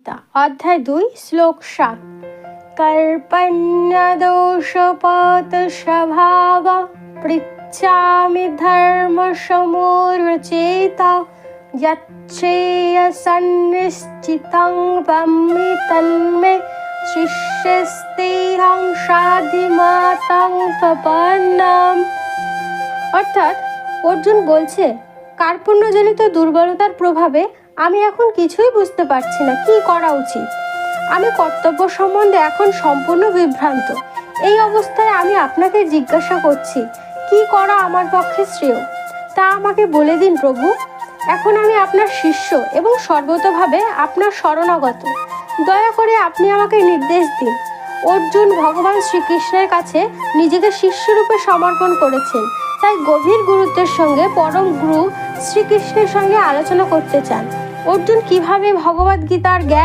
গীতা অধ্যায় 2 শ্লোক 7। কর্পণ্যদোষপাত স্বভাব পৃচ্ছামি ধর্ম সমুরচেতা যচ্ছেয়সন্নিশ্চিতং ব্রহ্মি তন্মে শিষ্যস্তেহং সাধিমাতং প্রপন্নম। অর্থাৎ অর্জুন বলছে, কার্পণ্যজনিত দুর্বলতার প্রভাবে আমি এখন কিছুই বুঝতে পারছি না কি করা উচিত। আমি কর্তব্য সম্বন্ধে এখন সম্পূর্ণ বিভ্রান্ত। এই অবস্থায় আমি আপনাকে জিজ্ঞাসা করছি, কি করা আমার পক্ষে শ্রেয় তা আমাকে বলে দিন প্রভু। এখন আমি আপনার শিষ্য এবং সর্বতোভাবে আপনার শরণাগত। দয়া করে আপনি আমাকে নির্দেশ দিন। অর্জুন ভগবান শ্রীকৃষ্ণের কাছে নিজেকে শিষ্যরূপে সমর্পণ করেছেন, তাই গভীর গুরুত্বের সঙ্গে পরম গুরু শ্রীকৃষ্ণের সঙ্গে আলোচনা করতে চান অর্জুন কিভাবে ভগবদ্গীতার জ্ঞান